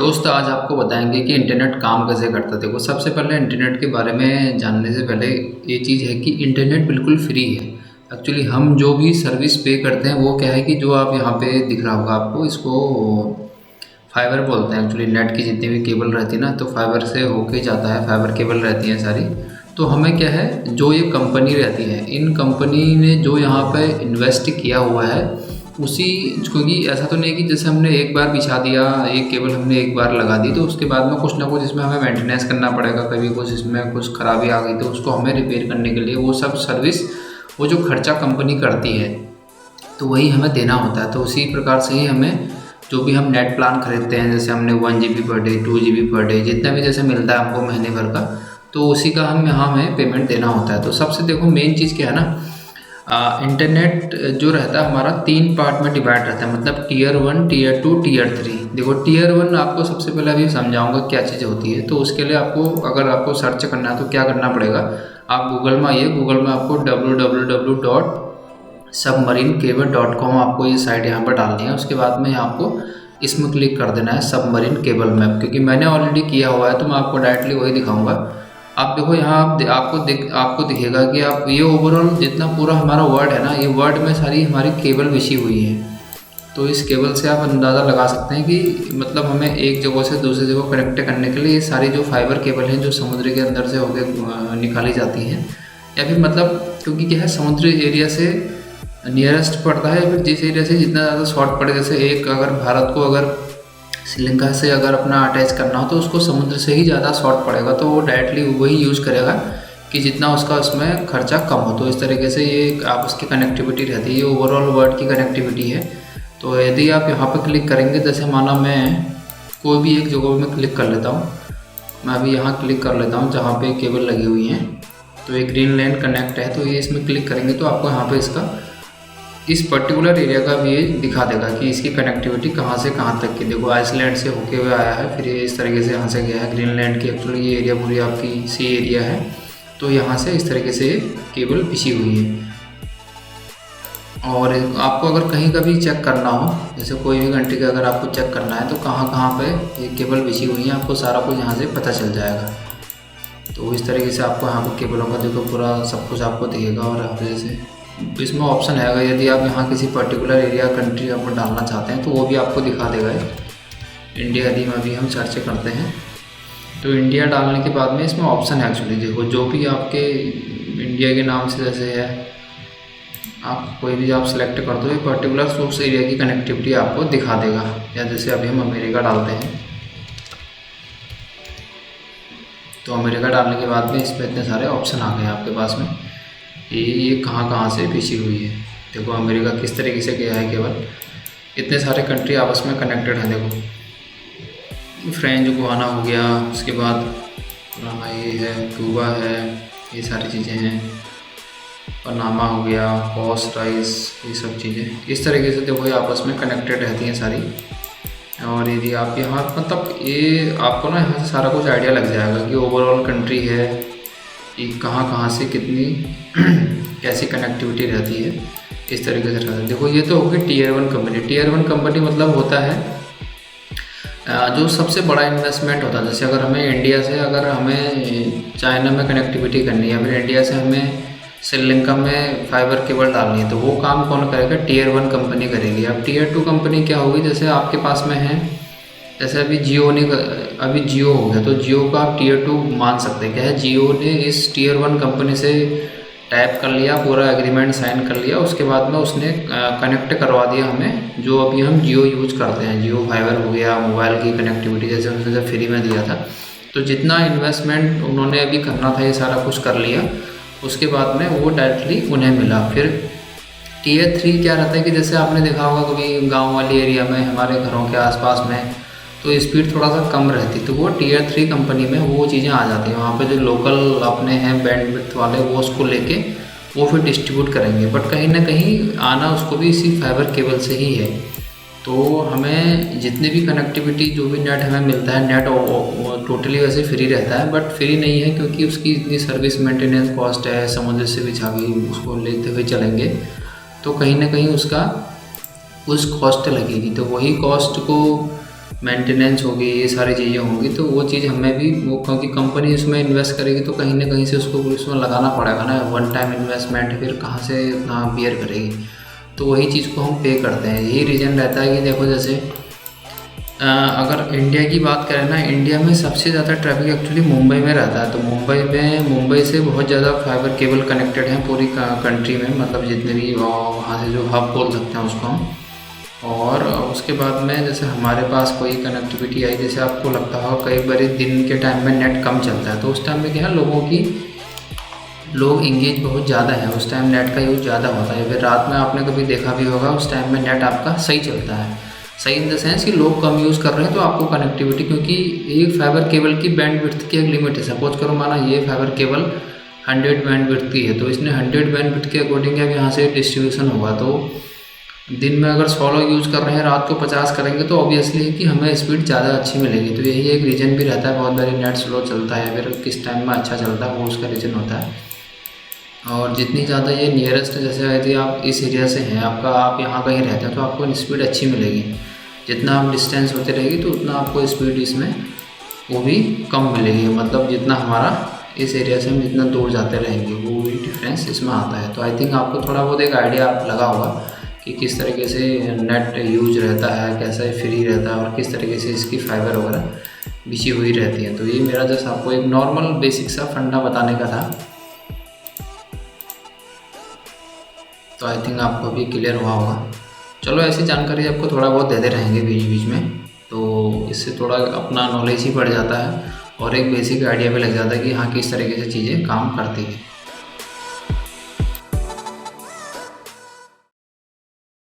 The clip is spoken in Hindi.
दोस्त आज आपको बताएंगे कि इंटरनेट काम कैसे करता है। देखो, सबसे पहले इंटरनेट के बारे में जानने से पहले ये चीज़ है कि इंटरनेट बिल्कुल फ्री है। एक्चुअली हम जो भी सर्विस पे करते हैं वो क्या है कि जो आप यहाँ पे दिख रहा होगा आपको, इसको फाइबर बोलते हैं। एक्चुअली नेट की जितनी भी केबल रहती है ना, तो फाइबर से होके जाता है, फाइबर केबल रहती है सारी। तो हमें क्या है, जो ये कंपनी रहती है, इन कंपनी ने जो यहाँ पे इन्वेस्ट किया हुआ है उसी, क्योंकि ऐसा तो नहीं है कि जैसे हमने एक बार बिछा दिया, एक केबल हमने एक बार लगा दी तो उसके बाद में कुछ ना कुछ इसमें हमें मेंटेनेंस करना पड़ेगा। कभी कुछ इसमें कुछ खराबी आ गई तो उसको हमें रिपेयर करने के लिए वो सब सर्विस, वो जो खर्चा कंपनी करती है तो वही हमें देना होता है। तो उसी प्रकार से ही हमें जो भी हम नेट प्लान खरीदते हैं, जैसे हमने 1 GB per day, 2 GB per day, जितना भी जैसे मिलता है हमको महीने भर का, तो उसी का हम यहाँ हमें पेमेंट देना होता है। तो सबसे देखो मेन चीज़ क्या है ना, इंटरनेट जो रहता है हमारा 3 पार्ट में डिवाइड रहता है, मतलब टीयर 1, टीयर 2, टीयर 3। देखो टीयर 1 आपको सबसे पहले अभी समझाऊंगा क्या चीज़ होती है। तो उसके लिए आपको, अगर आपको सर्च करना है तो क्या करना पड़ेगा, आप गूगल में आइए। गूगल में आपको www.submarinecable.com आपको ये साइट यहाँ पर डालनी है। उसके बाद में आपको इसमें क्लिक कर देना है सबमरीन केबल मैप, क्योंकि मैंने ऑलरेडी किया हुआ है तो मैं आपको डायरेक्टली वही दिखाऊंगा। आप देखो यहाँ आपको दिखेगा कि आप ये ओवरऑल जितना पूरा हमारा वर्ड है ना, ये वर्ड में सारी हमारी केबल बिछी हुई है। तो इस केबल से आप अंदाज़ा लगा सकते हैं कि मतलब हमें एक जगह से दूसरी जगह कनेक्ट करने के लिए ये सारी जो फाइबर केबल हैं जो समुद्र के अंदर से होकर निकाली जाती हैं, या फिर मतलब क्योंकि क्या है, समुद्री एरिया से नियरेस्ट पड़ता है, फिर जिस एरिया से जितना ज़्यादा शॉर्ट पड़े, जैसे एक अगर भारत को अगर श्रीलंका से अगर अपना अटैच करना हो तो उसको समुद्र से ही ज़्यादा शॉर्ट पड़ेगा, तो वो डायरेक्टली वही यूज़ करेगा कि जितना उसका उसमें खर्चा कम हो। तो इस तरीके से ये आपस की कनेक्टिविटी रहती है, ये ओवरऑल वर्ल्ड की कनेक्टिविटी है। तो यदि आप यहाँ पर क्लिक करेंगे, जैसे माना मैं कोई भी एक जगह में क्लिक कर लेता हूँ, मैं अभी यहाँ क्लिक कर लेता हूँ जहाँ पे केबल लगी हुई हैं, तो एक ग्रीन लैंड कनेक्ट है, तो ये इसमें क्लिक करेंगे तो आपको यहाँ पे इसका इस पर्टिकुलर एरिया का भी ये दिखा देगा कि इसकी कनेक्टिविटी कहाँ से कहाँ तक की। देखो आइसलैंड से होके हुए आया है, फिर ये इस तरीके से यहाँ से गया है ग्रीनलैंड की। एक्चुअली ये एरिया पूरी आपकी सी एरिया है, तो यहाँ से इस तरीके से केबल बिछी हुई है। और आपको अगर कहीं का भी चेक करना हो, जैसे कोई भी कंट्री का अगर आपको चेक करना है तो कहाँ कहाँ पे ये केबल बिछी हुई है, आपको सारा कुछ यहाँ से पता चल जाएगा। तो इस तरीके से आपको यहाँ पर केबलों का देखो पूरा सब कुछ आपको दिखेगा। और यहाँ पे जैसे इसमें ऑप्शन है, अगर यदि आप यहाँ किसी पर्टिकुलर एरिया कंट्री आप डालना चाहते हैं तो वो भी आपको दिखा देगा। इंडिया यदि में भी हम सर्च करते हैं तो इंडिया डालने के बाद में इसमें ऑप्शन है। एक्चुअली देखो जो भी आपके इंडिया के नाम से जैसे है, आप कोई भी आप सिलेक्ट कर दो, ये पर्टिकुलर सोर्स एरिया की कनेक्टिविटी आपको दिखा देगा। या जैसे अभी हम अमेरिका डालते हैं, तो अमेरिका डालने के बाद में इस पर इतने सारे ऑप्शन आ गए आपके पास में, ये कहाँ कहाँ से बिछी हुई है। देखो अमेरिका किस तरीके से गया है, केवल इतने सारे कंट्री आपस में कनेक्टेड हैं। देखो फ्रेंच गुआना हो गया, उसके बाद पुराना ये है क्यूबा है, ये सारी चीज़ें हैं, पनामा हो गया, कॉस्ट राइस, ये सब चीज़ें इस तरीके से देखो ये आपस में कनेक्टेड रहती हैं सारी। और यदि आप यहाँ मतलब ये आपको ना यहाँ से सारा कुछ आइडिया लग जाएगा कि ओवरऑल कंट्री है कि कहाँ कहाँ से कितनी कैसी कनेक्टिविटी रहती है, इस तरीके से रहता है। देखो ये तो होगी टीयर 1 कंपनी। टीयर 1 कंपनी मतलब होता है जो सबसे बड़ा इन्वेस्टमेंट होता है। जैसे अगर हमें इंडिया से, अगर हमें चाइना में कनेक्टिविटी करनी है, फिर इंडिया से हमें श्रीलंका में फाइबर केबल डालनी है, तो वो काम कौन करेगा, टीयर 1 कंपनी करेगी। अब टीयर 2 कंपनी क्या होगी, जैसे आपके पास में है, जैसे अभी जियो ने, अभी जियो हो गया तो जियो का आप टीयर 2 मान सकते हैं। क्या है, जियो ने इस टीयर 1 कंपनी से टाइप कर लिया, पूरा एग्रीमेंट साइन कर लिया, उसके बाद में उसने कनेक्ट करवा दिया हमें जो अभी हम जियो यूज करते हैं। जियो फाइबर हो गया, मोबाइल की कनेक्टिविटी जैसे उसने फ्री में दिया था, तो जितना इन्वेस्टमेंट उन्होंने अभी करना था ये सारा कुछ कर लिया। उसके बाद में वो डायरेक्टली उन्हें मिला। फिर टीयर 3 क्या रहता है कि जैसे आपने देखा होगा कभी गाँव वाली एरिया में, हमारे घरों के आसपास में तो स्पीड थोड़ा सा कम रहती, तो वो टीयर 3 कंपनी में वो चीज़ें आ जाती हैं। वहाँ पे जो लोकल अपने हैं बैंडविड्थ वाले, वो उसको लेके वो फिर डिस्ट्रीब्यूट करेंगे, बट कहीं ना कहीं आना उसको भी इसी फाइबर केबल से ही है। तो हमें जितने भी कनेक्टिविटी, जो भी नेट हमें मिलता है, नेट टोटली वैसे फ्री रहता है, बट फ्री नहीं है क्योंकि उसकी इतनी सर्विस मेंटेनेंस कॉस्ट है। समुद्र से बिछा के उसको लेते हुए चलेंगे तो कहीं ना कहीं उसका कुछ कॉस्ट लगेगी, तो वही कॉस्ट को मेंटेनेंस होगी, ये सारी चीज़ें होंगी, तो वो चीज़ हमें भी वो, क्योंकि कंपनी उसमें इन्वेस्ट करेगी तो कहीं ना कहीं से उसको उसमें लगाना पड़ेगा ना, वन टाइम इन्वेस्टमेंट फिर कहाँ से इतना बियर करेगी। तो वही चीज़ को हम पे करते हैं। यही रीज़न रहता है कि देखो जैसे अगर इंडिया की बात करें ना, इंडिया में सबसे ज़्यादा ट्रैफिक एक्चुअली मुंबई में रहता है। तो मुंबई से बहुत ज़्यादा फाइबर केबल कनेक्टेड हैं पूरी कंट्री में, मतलब जितने भी वहाँ से जो हब बोल सकते हैं उसको हम। और उसके बाद में जैसे हमारे पास कोई कनेक्टिविटी आई, जैसे आपको लगता होगा कई बार दिन के टाइम में नेट कम चलता है, तो उस टाइम में क्या है, लोग इंगेज बहुत ज़्यादा है, उस टाइम नेट का यूज़ ज़्यादा होता है। फिर रात में आपने कभी देखा भी होगा उस टाइम में नेट आपका सही चलता है, सही इन द सेंस कि लोग कम यूज़ कर रहे हैं तो आपको कनेक्टिविटी, क्योंकि एक फाइबर केबल की बैंडविड्थ की एक लिमिट है। सपोज करो माना ये फाइबर केबल 100 बैंडविड्थ की है, तो इसने 100 बैंडविड्थ के अकॉर्डिंग अब यहाँ से डिस्ट्रीब्यूशन होगा। तो दिन में अगर 100 लोग यूज़ कर रहे हैं, रात को 50 करेंगे, तो ऑब्वियसली है कि हमें स्पीड ज़्यादा अच्छी मिलेगी। तो यही एक रीज़न भी रहता है, बहुत बारी नेट स्लो चलता है, फिर किस टाइम में अच्छा चलता है वो उसका रीज़न होता है। और जितनी ज़्यादा ये नियरेस्ट, जैसे यदि आप इस एरिया से हैं, आप यहाँ कहीं रहते हैं, तो आपको स्पीड अच्छी मिलेगी। जितना आप डिस्टेंस होते रहेगी तो उतना आपको स्पीड इसमें वो भी कम मिलेगी, मतलब जितना हमारा इस एरिया से हम जितना दूर जाते रहेंगे वो भी डिफरेंस इसमें आता है। तो आई थिंक आपको थोड़ा बहुत एक आइडिया लगा होगा कि किस तरीके से नेट यूज रहता है, कैसा फ्री रहता है और किस तरीके से इसकी फाइबर वगैरह बिछी हुई रहती है। तो ये मेरा जस्ट आपको एक नॉर्मल बेसिक सा फंडा बताने का था। तो आई थिंक आपको अभी क्लियर हुआ होगा। चलो ऐसी जानकारी आपको थोड़ा बहुत देते रहेंगे बीच बीच में, तो इससे थोड़ा अपना नॉलेज ही बढ़ जाता है और एक बेसिक आइडिया भी लग जाता है कि हाँ किस तरीके से चीज़ें काम करती हैं।